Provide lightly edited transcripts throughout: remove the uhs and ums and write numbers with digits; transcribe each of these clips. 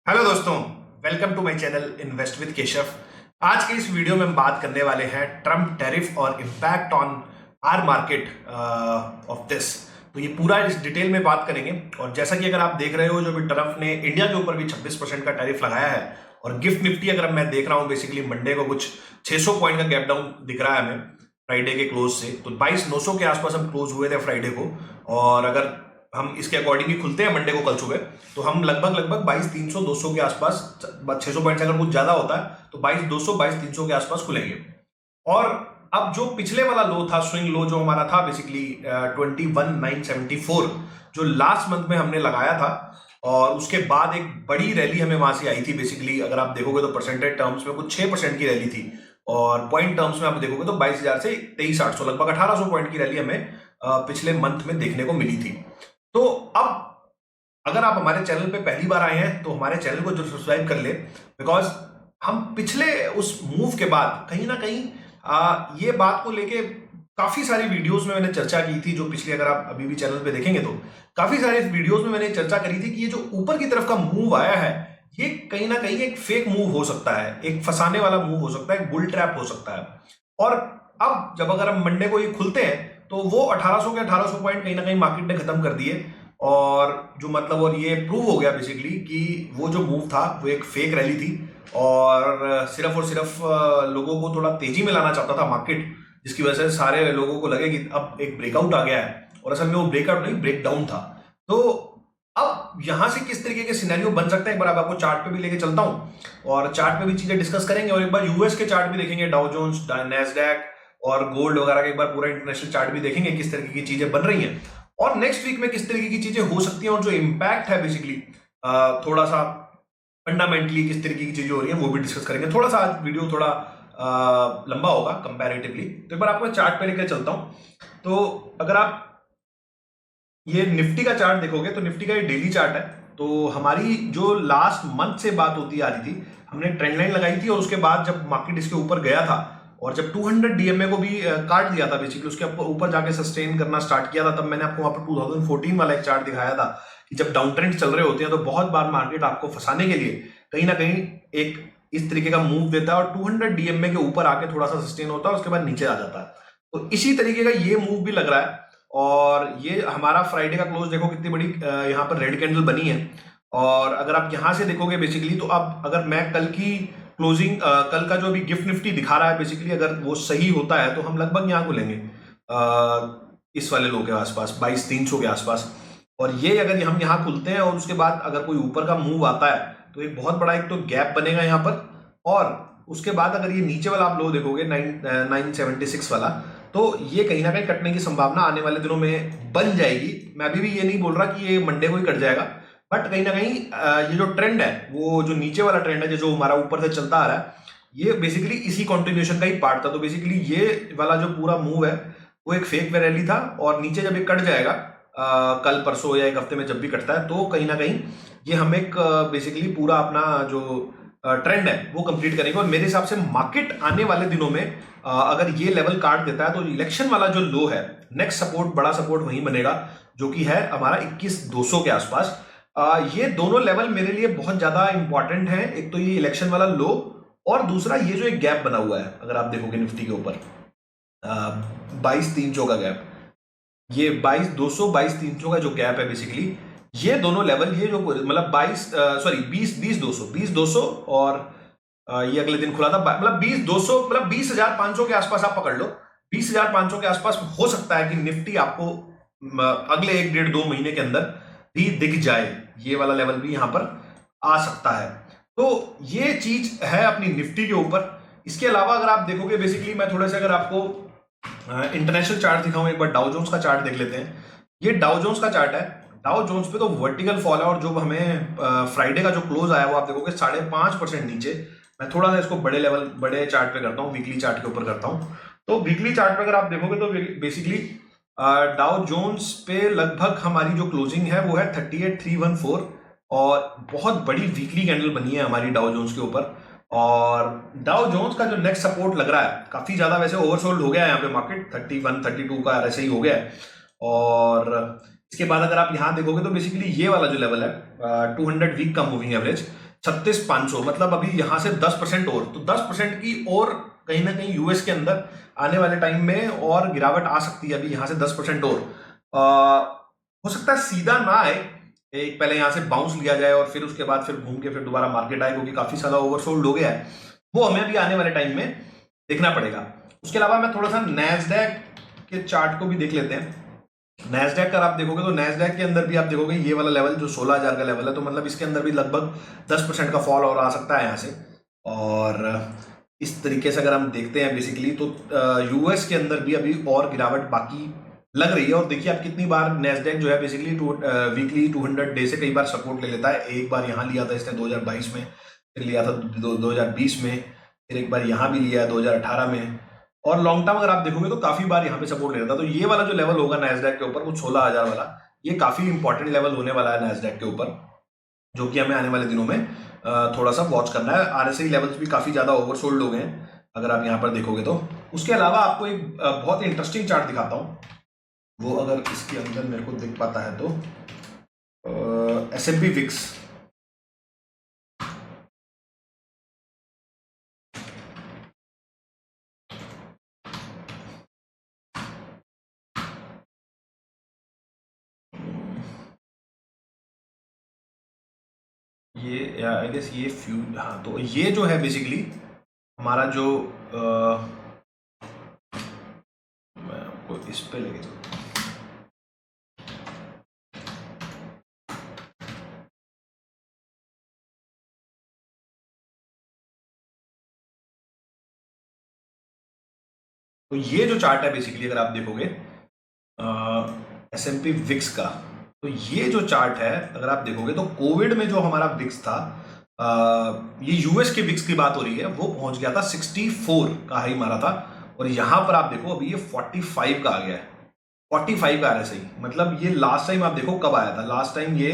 Hello दोस्तों, welcome to my channel invest with Keshav. आज के इस वीडियो में हम बात करने वाले हैं ट्रम्प टैरिफ और impact on our market of this. तो ये पूरा इस डिटेल में बात करेंगे। और जैसा कि अगर आप देख रहे हो, जो भी ट्रम्प ने इंडिया के ऊपर भी 26% का टैरिफ लगाया है। और गिफ्ट निफ्टी अगर मैं देख रहा हूँ, बेसिकली मंडे को कुछ 600 पॉइंट का गैप डाउन दिख रहा है हमें फ्राइडे के क्लोज से। तो 22,900 के आसपास हम क्लोज हुए थे फ्राइडे को। और अगर हम इसके अकॉर्डिंग ही खुलते हैं मंडे को कल सुबह, तो हम लगभग 22,300 200 के आसपास, 600 पॉइंट से अगर कुछ ज्यादा होता है तो 22,200 22,300 के आसपास खुलेंगे। और अब जो पिछले वाला लो था, स्विंग लो जो हमारा था बेसिकली 21,974, जो लास्ट मंथ में हमने लगाया था। और उसके बाद एक बड़ी रैली हमें वहां से आई थी। बेसिकली अगर आप देखोगे तो परसेंटेज टर्म्स में कुछ 6% की रैली थी, और पॉइंट टर्म्स में आप देखोगे तो 22,000 से 23,800, लगभग 1,800 पॉइंट की रैली हमें पिछले मंथ में देखने को मिली थी। तो अब अगर आप हमारे चैनल पे पहली बार आए हैं तो हमारे चैनल को जो सब्सक्राइब कर ले, बिकॉज हम पिछले उस मूव के बाद कहीं ना कहीं ये बात को लेके काफी सारी वीडियोस में मैंने चर्चा की थी। जो पिछले, अगर आप अभी भी चैनल पे देखेंगे तो काफी सारे वीडियोस में मैंने चर्चा करी थी कि ये जो ऊपर की तरफ का मूव आया है, ये कहीं ना कहीं एक फेक मूव हो सकता है, एक फंसाने वाला मूव हो सकता है, एक बुल ट्रैप हो सकता है। और अब जब अगर हम मंडे को ये खुलते हैं तो वो 1800 के 1800 पॉइंट कहीं ना कहीं मार्केट ने खत्म कर दिए। और जो मतलब, और ये प्रूव हो गया बेसिकली कि वो जो मूव था वो एक फेक रैली थी, और सिर्फ लोगों को थोड़ा तेजी में लाना चाहता था मार्केट, जिसकी वजह से सारे लोगों को लगे कि अब एक ब्रेकआउट आ गया है। और असल में वो ब्रेकआउट नहीं, ब्रेकडाउन था। तो अब यहां से किस तरीके के सिनेरियो बन सकते हैं, एक बार आपको चार्ट पे भी लेके चलता हूं और चार्ट पे भी चीजें डिस्कस करेंगे। और एक बार यूएस के चार्ट भी देखेंगे, डाउ जोन्स, नैस्डैक और गोल्ड वगैरह का एक बार पूरा इंटरनेशनल चार्ट भी देखेंगे, किस तरीके की चीजें बन रही हैं और नेक्स्ट वीक में किस तरीके की चीजें हो सकती हैं, और जो इम्पैक्ट है बेसिकली थोड़ा सा फंडामेंटली किस तरीके की चीजें हो रही हैं वो भी डिस्कस करेंगे। थोड़ा सा आज वीडियो थोड़ा लंबा होगा कंपैरेटिवली। तो एक बार आपको चार्ट पे लेकर चलता हूं। तो अगर आप ये निफ्टी का चार्ट देखोगे तो निफ्टी का ये डेली चार्ट है। तो हमारी जो लास्ट मंथ से बात होती आ रही थी, हमने ट्रेंड लाइन लगाई थी, और उसके बाद जब मार्केट इसके ऊपर गया था और जब 200 डीएमए को भी काट दिया था, बेसिकली उसके ऊपर जाके सस्टेन करना स्टार्ट किया था, तब मैंने आपको वहां पर 2014 वाला एक चार्ट दिखाया था कि जब डाउन ट्रेंड चल रहे होते हैं तो बहुत बार मार्केट आपको फंसाने के लिए कहीं ना कहीं एक इस तरीके का मूव देता है और 200 डीएमए के ऊपर आके थोड़ा सा सस्टेन होता है, उसके बाद नीचे आ जाता है। तो इसी तरीके का ये मूव भी लग रहा है। और ये हमारा फ्राइडे का क्लोज देखो कितनी बड़ी यहाँ पर रेड कैंडल बनी है। और अगर आप यहां से देखोगे बेसिकली, तो अब अगर मैं कल की क्लोजिंग, कल का जो अभी गिफ्ट निफ्टी दिखा रहा है बेसिकली, अगर वो सही होता है तो हम लगभग यहाँ खुलेंगे इस वाले लो के आसपास, 22,300 के आसपास। और ये अगर हम यहाँ खुलते हैं और उसके बाद अगर कोई ऊपर का मूव आता है तो एक बहुत बड़ा एक तो गैप बनेगा यहाँ पर। और उसके बाद अगर ये नीचे वाला आप लो देखोगे 976 वाला, तो ये कहीं ना कहीं कटने की संभावना आने वाले दिनों में बन जाएगी। मैं अभी भी ये नहीं बोल रहा कि ये मंडे को ही कट जाएगा, बट कहीं ना कहीं ये जो ट्रेंड है, वो जो नीचे वाला ट्रेंड है जो हमारा ऊपर से चलता आ रहा है, ये बेसिकली इसी कंटिन्यूएशन का ही पार्ट था। तो बेसिकली ये वाला जो पूरा मूव है वो एक फेक रैली था, और नीचे जब ये कट जाएगा कल परसों या एक हफ्ते में जब भी कटता है, तो कहीं ना कहीं ये हम एक बेसिकली पूरा अपना जो ट्रेंड है वो कंप्लीट करेंगे। और मेरे हिसाब से मार्केट आने वाले दिनों में अगर ये लेवल काट देता है तो इलेक्शन वाला जो लो है, नेक्स्ट सपोर्ट, बड़ा सपोर्ट वहीं बनेगा, जो कि है हमारा 21,200 के आसपास। ये दोनों लेवल मेरे लिए बहुत ज्यादा इंपॉर्टेंट है। एक तो ये इलेक्शन वाला लो, और दूसरा ये जो एक गैप बना हुआ है, अगर आप देखोगे निफ्टी के ऊपर 22,300 का गैप, ये 22,200 22,300 का जो गैप है बेसिकली, ये दोनों लेवल, ये जो मतलब 20,200 और ये अगले दिन खुला था, मतलब 20,200, मतलब 20,500 के आसपास आप पकड़ लो। 20,500 के आसपास हो सकता है कि निफ्टी आपको अगले 1 डेढ़ 2 महीने के अंदर भी दिख जाए। ये वाला लेवल भी यहां पर आ सकता है। तो ये चीज है अपनी निफ्टी के ऊपर। इसके अलावा अगर आप देखोगे बेसिकली, मैं थोड़ा सा अगर आपको इंटरनेशनल चार्ट दिखाऊं, एक बार डाउ जोन्स का चार्ट देख लेते हैं। ये डाउ जोन्स का चार्ट है। डाउ जोन्स पे तो वर्टिकल फॉल है, और जो हमें फ्राइडे का जो क्लोज आया वो आप देखोगे 5.5% नीचे। मैं थोड़ा सा इसको बड़े लेवल, बड़े चार्ट पे करता हूँ, वीकली चार्ट के ऊपर करता हूँ। तो वीकली चार्ट पे अगर आप देखोगे तो बेसिकली डाउ जोन्स पे लगभग हमारी जो क्लोजिंग है वो है 38,314, और बहुत बड़ी वीकली कैंडल बनी है हमारी डाउ जोन्स के ऊपर। और डाउ जोन्स का जो नेक्स्ट सपोर्ट लग रहा है, काफी ज्यादा वैसे ओवरसोल्ड हो गया है यहाँ पे मार्केट, 31 32 का ऐसे ही हो गया है। और इसके बाद अगर आप यहां देखोगे तो बेसिकली ये वाला जो लेवल है 200 वीक का मूविंग एवरेज, 36,500, मतलब अभी यहाँ से 10% और, तो 10% की और कहीं ना कहीं यूएस के अंदर आने वाले टाइम में और गिरावट आ सकती है। अभी यहाँ से 10% और हो सकता है सीधा ना आए, एक पहले यहाँ से बाउंस लिया जाए और फिर उसके बाद फिर घूम के फिर दोबारा मार्केट आए, क्योंकि काफी सारा ओवरसोल्ड हो गया है। वो हमें अभी आने वाले टाइम में देखना पड़ेगा। उसके अलावा मैं थोड़ा सा नैस्डैक के चार्ट को भी देख लेते हैं। नैस्डैक का आप देखोगे तो नैस्डैक के अंदर भी आप देखोगे ये वाला लेवल जो 16,000 का लेवल है, तो मतलब इसके अंदर भी लगभग 10% का फॉल और आ सकता है यहाँ से। और इस तरीके से अगर हम देखते हैं बेसिकली तो यूएस के अंदर भी अभी और गिरावट बाकी लग रही है। और देखिए आप कितनी बार नैस्डैक जो है बेसिकली वीकली 200 डे से कई बार सपोर्ट ले लेता है। एक बार यहाँ लिया था इसने 2022 में, फिर लिया था 2020 में, फिर एक बार यहाँ भी लिया है 2018 में, और लॉन्ग टर्म अगर आप देखोगे तो काफी बार यहाँ पे सपोर्ट ले रहा था। तो ये वाला जो लेवल होगा नैस्डैक के ऊपर वो 16,000 वाला, ये काफी इंपॉर्टेंट लेवल होने वाला है नैस्डैक के ऊपर, जो कि हमें आने वाले दिनों में थोड़ा सा वॉच करना है। आरएसआई लेवल्स भी काफी ज्यादा ओवरसोल्ड हो गए हैं अगर आप यहाँ पर देखोगे तो। उसके अलावा आपको एक बहुत इंटरेस्टिंग चार्ट दिखाता हूँ, वो अगर इसके अंदर मेरे को दिख पाता है तो S&P विक्स। ये आई गेस ये हाँ, तो ये जो है बेसिकली हमारा जो मैं आपको इस पे लेके चलता हूँ। तो ये जो चार्ट है बेसिकली अगर आप देखोगे S&P विक्स का, तो ये जो चार्ट है अगर आप देखोगे तो कोविड में जो हमारा विक्स था, ये यूएस के विक्स की बात हो रही है, वो पहुंच गया था 64 का हाई मारा था, और यहां पर आप देखो अभी ये 45 का आ गया है। 45 का आ रहा है सही, मतलब ये लास्ट टाइम आप देखो कब आया था। लास्ट टाइम ये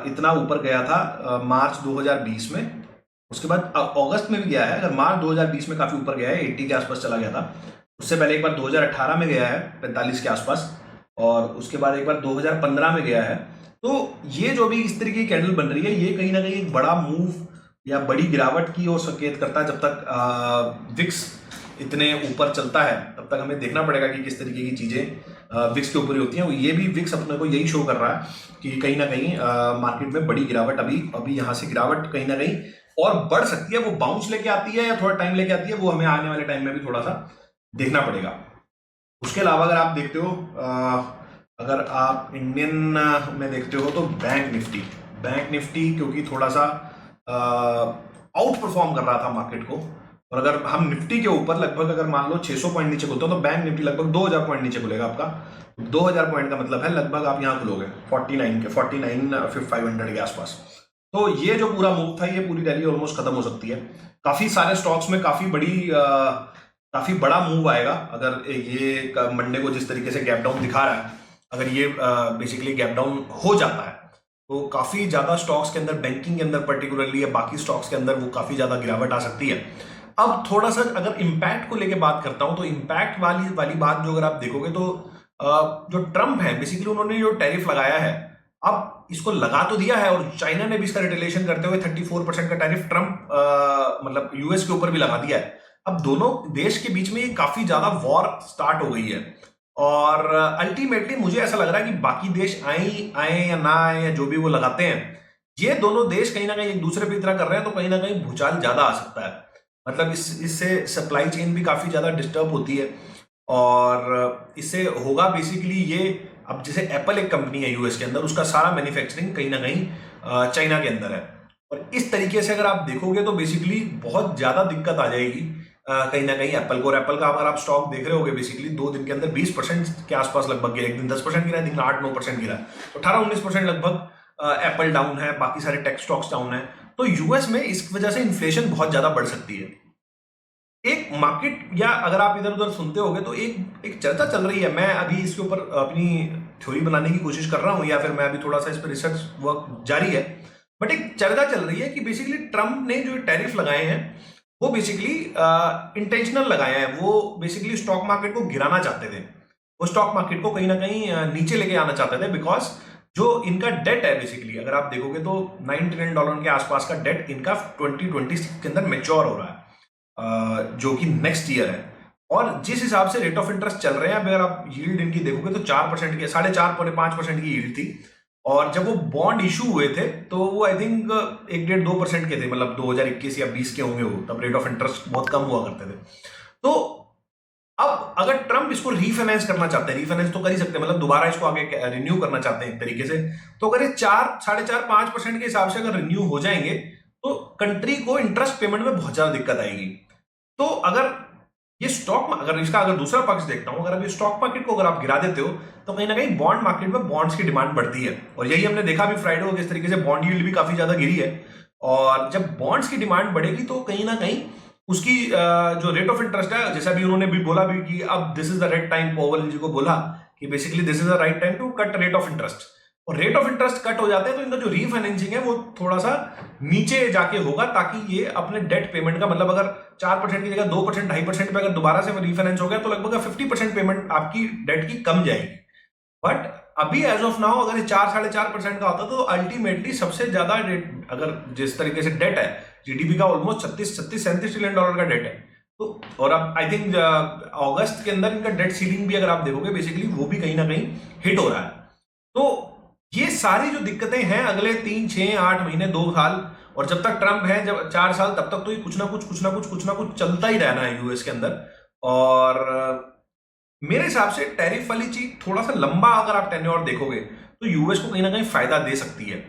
इतना ऊपर गया था मार्च 2020 में, उसके बाद अगस्त में भी गया है। अगर मार्च 2020 में काफी ऊपर गया है, 80 के आसपास चला गया था। उससे पहले एक बार 2018 में गया है 45 के आसपास, और उसके बाद एक बार 2015 में गया है। तो ये जो भी इस तरीके की कैंडल बन रही है, ये कहीं ना कहीं एक बड़ा मूव या बड़ी गिरावट की ओर संकेत करता है। जब तक विक्स इतने ऊपर चलता है तब तक हमें देखना पड़ेगा कि किस तरीके की चीजें विक्स के ऊपर ही होती हैं। ये भी विक्स अपने को यही शो कर रहा है कि कहीं ना कहीं मार्केट में बड़ी गिरावट अभी यहाँ से गिरावट कहीं ना कहीं और बढ़ सकती है। वो बाउंस लेके आती है या थोड़ा टाइम लेके आती है, वो हमें आने वाले टाइम में भी थोड़ा सा देखना पड़ेगा। उसके अलावा अगर आप देखते हो, अगर आप इंडियन में देखते हो तो बैंक निफ्टी क्योंकि थोड़ा सा आउट परफॉर्म कर रहा था मार्केट को, और अगर हम निफ्टी के ऊपर लगभग अगर मान लो 600 पॉइंट नीचे खुलते हो तो बैंक निफ्टी लगभग 2000 पॉइंट नीचे खुलेगा आपका। 2000 पॉइंट का मतलब है लगभग आप यहाँ खुलोगे 49,500 के आसपास। तो ये जो पूरा मूव था, ये पूरी रैली ऑलमोस्ट खत्म हो सकती है। काफी सारे स्टॉक्स में काफी बड़ा मूव आएगा अगर ये मंडे को जिस तरीके से गैप डाउन दिखा रहा है, अगर ये बेसिकली गैप डाउन हो जाता है तो काफी ज्यादा स्टॉक्स के अंदर, बैंकिंग के अंदर पर्टिकुलरली या बाकी स्टॉक्स के अंदर वो काफी ज्यादा गिरावट आ सकती है। अब थोड़ा सा अगर इंपैक्ट को लेके बात करता हूं तो इंपैक्ट वाली बात जो अगर आप देखोगे तो जो ट्रम्प है बेसिकली उन्होंने जो टैरिफ लगाया है, अब इसको लगा तो दिया है और चाइना ने भी इसका रिटेलिएशन करते हुए 34% का टैरिफ ट्रम्प मतलब यूएस के ऊपर भी लगा दिया है। अब दोनों देश के बीच में ये काफी ज्यादा वॉर स्टार्ट हो गई है, और अल्टीमेटली मुझे ऐसा लग रहा है कि बाकी देश आए या ना आए या जो भी वो लगाते हैं, ये दोनों देश कहीं ना कहीं एक दूसरे पे इतना कर रहे हैं तो कहीं ना कहीं भूचाल ज्यादा आ सकता है। मतलब इससे सप्लाई चेन भी काफी ज्यादा डिस्टर्ब होती है, और इससे होगा बेसिकली ये, अब जैसे एप्पल एक कंपनी है यूएस के अंदर, उसका सारा मैन्युफैक्चरिंग कहीं ना कहीं चाइना के अंदर है, और इस तरीके से अगर आप देखोगे तो बेसिकली बहुत ज्यादा दिक्कत आ जाएगी कहीं ना कहीं एप्पल को। और एप्पल का अगर आप स्टॉक देख रहे होगे बेसिकली 2 दिन के अंदर 20% के आसपास लगभग गिरा, एक दिन 10% गिरा, एक दिन 8-9% गिरा, तो 18-19% लगभग एप्पल डाउन है, बाकी सारे टेक स्टॉक्स डाउन है। तो यूएस में इस वजह से इन्फ्लेशन बहुत ज्यादा बढ़ सकती है। एक मार्केट या अगर आप इधर उधर सुनते होगे तो एक चर्चा चल रही है, मैं अभी इसके ऊपर अपनी थ्योरी बनाने की कोशिश कर रहा हूं, या फिर मैं अभी थोड़ा सा इस पर रिसर्च वर्क जारी है, बट एक चर्चा चल रही है कि बेसिकली ट्रम्प ने जो टैरिफ लगाए हैं वो बेसिकली इंटेंशनल लगाए हैं। वो बेसिकली स्टॉक मार्केट को गिराना चाहते थे, वो स्टॉक मार्केट को कहीं ना कहीं नीचे लेके आना चाहते थे, बिकॉज जो इनका डेट है बेसिकली अगर आप देखोगे तो $9 ट्रिलियन के आसपास का डेट इनका 2026 के अंदर मेच्योर हो रहा है, जो कि नेक्स्ट ईयर है। और जिस हिसाब से रेट ऑफ इंटरेस्ट चल रहे हैं, अगर आप यील्ड इनकी देखोगे तो 4% के 4.5-5% की यील्ड थी। और जब वो बॉन्ड इशू हुए थे तो वो आई थिंक 1.5-2% के थे, मतलब 2021 या 20 के होंगे वो, तब रेट ऑफ इंटरेस्ट बहुत कम हुआ करते थे। तो अब अगर ट्रम्प इसको रीफाइनेंस करना चाहते हैं, रीफाइनेंस तो कर ही सकते हैं, मतलब दोबारा इसको आगे रिन्यू करना चाहते हैं एक तरीके से, तो अगर ये 4-4.5-5% के हिसाब से अगर रिन्यू हो जाएंगे तो कंट्री को इंटरेस्ट पेमेंट में बहुत ज्यादा दिक्कत आएगी। तो अगर ये अगर इसका अगर दूसरा पक्ष देखता हूं, अगर अभी स्टॉक मार्केट को अगर आप गिरा देते हो तो कहीं ना कहीं बॉन्ड मार्केट में बॉन्ड्स की डिमांड बढ़ती है, और यही हमने देखा भी फ्राइडे को किस तरीके से बॉन्ड यील्ड भी काफी ज्यादा गिरी है। और जब बॉन्ड्स की डिमांड बढ़ेगी तो कहीं ना कहीं उसकी जो रेट ऑफ इंटरेस्ट है, जैसा भी उन्होंने भी बोला भी कि अब this is the right time, Powell ji को बोला कि basically this is the right time to cut rate of interest. और रेट ऑफ इंटरेस्ट कट हो जाते हैं तो इनका जो रीफाइनेंसिंग है वो थोड़ा सा नीचे जाके होगा, ताकि ये अपने डेट पेमेंट का, मतलब अगर 4% की जगह 2%, 2.5% पे अगर दोबारा से रीफाइनेंस हो गया तो लगभग 50% पेमेंट आपकी डेट की कम जाएगी। बट अभी एज ऑफ नाउ अगर ये 4-4.5% का होता तो अल्टीमेटली सबसे ज्यादा डेट, अगर जिस तरीके से डेट है जीडीपी का ऑलमोस्ट 37 ट्रिलियन डॉलर का डेट है, तो और अब आई थिंक अगस्त के अंदर इनका डेट सीलिंग भी अगर आप देखोगे बेसिकली वो भी कहीं ना कहीं हिट हो रहा है। तो ये सारी जो दिक्कतें हैं अगले 3-6-8 महीने 2 साल, और जब तक ट्रम्प है, जब 4 साल, तब तक तो ये कुछ ना कुछ चलता ही रहना है यूएस के अंदर। और मेरे हिसाब से टैरिफ वाली चीज थोड़ा सा लंबा अगर आप टेन्योर देखोगे तो यूएस को कहीं ना कहीं फायदा दे सकती है।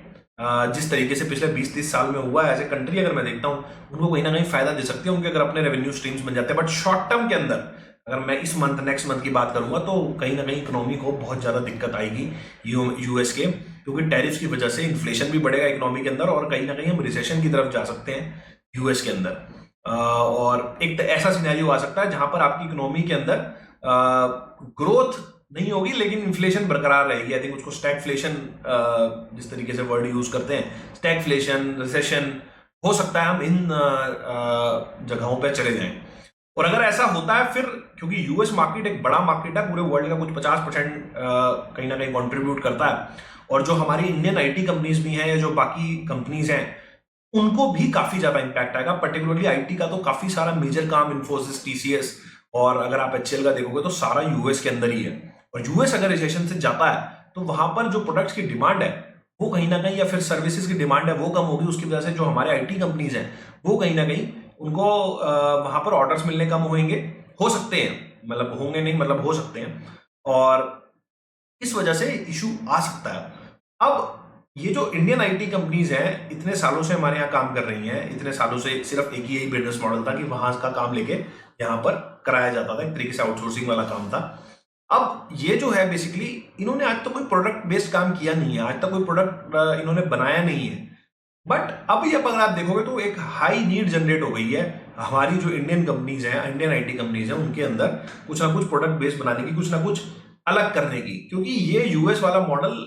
जिस तरीके से पिछले 20-30 साल में हुआ है एज ए कंट्री, अगर मैं देखता हूं उनको कहीं ना कहीं फायदा दे सकती है, उनके अगर अपने रेवेन्यू स्ट्रीम्स बन जाते हैं। बट शॉर्ट टर्म के अंदर अगर मैं इस मंथ नेक्स्ट मंथ की बात करूंगा तो कहीं ना कहीं इकोनॉमी को बहुत ज्यादा दिक्कत आएगी यूएस के, क्योंकि टैरिफ की वजह से इन्फ्लेशन भी बढ़ेगा इकोनॉमी के अंदर, और कहीं ना कहीं हम रिसेशन की तरफ जा सकते हैं यूएस के अंदर। और एक ऐसा सिनेरियो आ सकता है जहां पर आपकी इकोनॉमी के अंदर ग्रोथ नहीं होगी लेकिन इन्फ्लेशन बरकरार रहेगी। आई थिंक उसको स्टैगफ्लेशन, जिस तरीके से वर्ड यूज करते हैं, स्टैगफ्लेशन, रिसेशन हो सकता है, हम इन जगहों पे चले जाएं। और अगर ऐसा होता है फिर, क्योंकि यूएस मार्केट एक बड़ा मार्केट है, पूरे वर्ल्ड का कुछ 50% कहीं ना कहीं कंट्रीब्यूट करता है, और जो हमारी इंडियन आईटी कंपनीज भी हैं या जो बाकी कंपनीज हैं उनको भी काफी ज्यादा इंपैक्ट आएगा। पर्टिकुलरली आईटी का तो काफी सारा मेजर काम इन्फोसिस, टीसीएस, और अगर आप एचसीएल का देखोगे तो सारा यूएस के अंदर ही है। और यूएस अगर रिसेशन से जाता है तो वहां पर जो प्रोडक्ट्स की डिमांड है वो कहीं ना कहीं, या फिर सर्विसेज की डिमांड है वो कम होगी, उसकी वजह से जो हमारे आईटी कंपनीज हैं वो कहीं ना कहीं उनको वहां पर ऑर्डर्स मिलने कम होंगे, हो सकते हैं, मतलब होंगे नहीं, मतलब हो सकते हैं, और इस वजह से इशू आ सकता है। अब ये जो इंडियन आईटी कंपनीज हैं इतने सालों से हमारे यहाँ काम कर रही हैं, इतने सालों से सिर्फ एक ही यही बिजनेस मॉडल था कि वहां का काम लेके यहाँ पर कराया जाता था, एक तरीके से आउटसोर्सिंग वाला काम था। अब ये जो है बेसिकली इन्होंने आज तक कोई प्रोडक्ट बेस्ड काम किया नहीं है, आज तक कोई प्रोडक्ट इन्होंने बनाया नहीं है। बट अभी अगर आप देखोगे तो एक हाई नीड जनरेट हो गई है हमारी जो इंडियन कंपनीज हैं, इंडियन आईटी कंपनीज हैं, उनके अंदर कुछ ना कुछ प्रोडक्ट बेस्ड बनाने की, कुछ ना कुछ अलग करने की, क्योंकि ये यूएस वाला मॉडल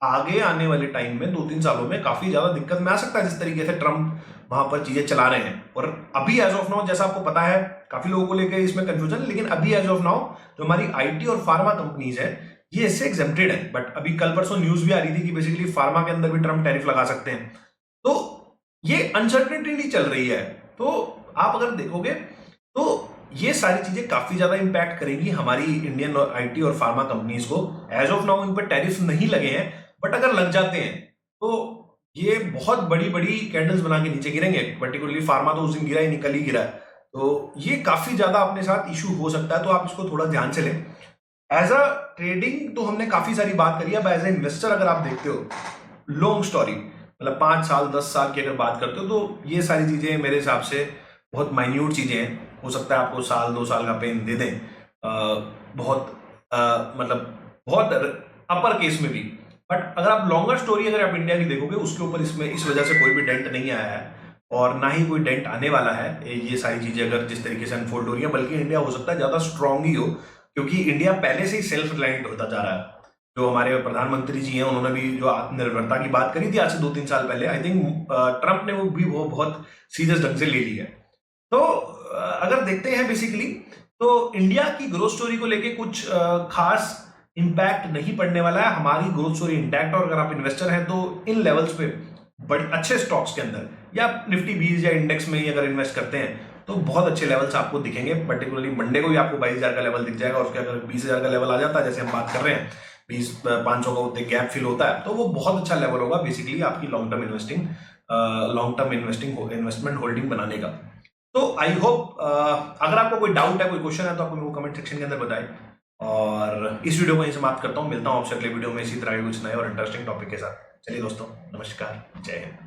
आगे आने वाले टाइम में 2-3 सालों में काफी ज्यादा दिक्कत में आ सकता है, जिस तरीके से ट्रम्प वहां पर चीजें चला रहे हैं। और अभी एज ऑफ नाउ, जैसा आपको पता है, काफी लोगों को लेकर इसमें कंफ्यूजन, लेकिन अभी एज ऑफ नाउ जो हमारी आईटी और फार्मा कंपनीज है ये इससे एग्जेम्प्टेड है। बट अभी कल परसों न्यूज भी आ रही थी कि बेसिकली फार्मा के अंदर भी ट्रम्प टैरिफ लगा सकते हैं। तो ये अनसर्टेनिटी नहीं चल रही है। तो आप अगर देखोगे तो ये सारी चीजें काफी ज्यादा इंपैक्ट करेंगी हमारी इंडियन आईटी और फार्मा कंपनीज को। एज ऑफ नाउ इन पर टैरिफ नहीं लगे हैं, बट अगर लग जाते हैं तो ये बहुत बड़ी बड़ी कैंडल्स बना के नीचे गिरेंगे। पर्टिकुलरली फार्मा तो उस दिन गिरा ही नहीं, कल ही गिरा है, तो ये काफी ज्यादा अपने साथ इशू हो सकता है। तो आप इसको थोड़ा ध्यान से लें। एज अ ट्रेडिंग तो हमने काफी सारी बात करी है। अब एज ए इन्वेस्टर अगर आप देखते हो लॉन्ग स्टोरी, मतलब 5 साल 10 साल की अगर बात करते हो, तो ये सारी चीजें मेरे हिसाब से बहुत माइन्यूट चीजें हैं। हो सकता है आपको 1-2 साल का पेन दे दें, मतलब बहुत अपर केस में भी। बट अगर आप लॉन्गर स्टोरी अगर आप इंडिया की देखोगे, उसके ऊपर इसमें इस वजह से कोई भी डेंट नहीं आया है, और ना ही कोई डेंट आने वाला है। ये सारी चीजें अगर जिस तरीके से अनफोल्ड हो रही है, बल्कि इंडिया हो सकता है ज्यादा स्ट्रांग ही हो, क्योंकि इंडिया पहले से ही सेल्फ रिलायंट होता जा रहा है। जो हमारे प्रधानमंत्री जी हैं उन्होंने भी जो आत्मनिर्भरता की बात करी थी आज से 2-3 साल पहले, आई थिंक ट्रंप ने वो बहुत सीरियस ढंग से ले ली है। तो अगर देखते हैं बेसिकली, तो इंडिया की ग्रोथ स्टोरी को लेके कुछ खास इम्पैक्ट नहीं पड़ने वाला है, हमारी ग्रोथ स्टोरी इंटैक्ट। और अगर आप इन्वेस्टर हैं तो इन लेवल्स पे बड़े अच्छे स्टॉक्स के अंदर या निफ्टी 20 या इंडेक्स में ही अगर इन्वेस्ट करते हैं तो बहुत अच्छे लेवल्स आपको दिखेंगे। पर्टिकुलरली मंडे को भी आपको 22,000 का लेवल दिख जाएगा, और उसके अगर 20,000 का लेवल आ जाता है, जैसे हम बात कर रहे हैं 20-500 का उतने गैप फिल होता है, तो वो बहुत अच्छा लेवल होगा बेसिकली आपकी लॉन्ग टर्म इन्वेस्टमेंट होल्डिंग बनाने का। तो आई होप अगर आपको कोई डाउट है, कोई क्वेश्चन है, तो आप मेरे को कमेंट सेक्शन के अंदर बताएं। और इस वीडियो को यहीं समाप्त करता हूँ, मिलता हूँ आपसे अगले वीडियो में इसी तरह के कुछ नए और इंटरेस्टिंग टॉपिक के साथ। चलिए दोस्तों, नमस्कार, जय हिंद।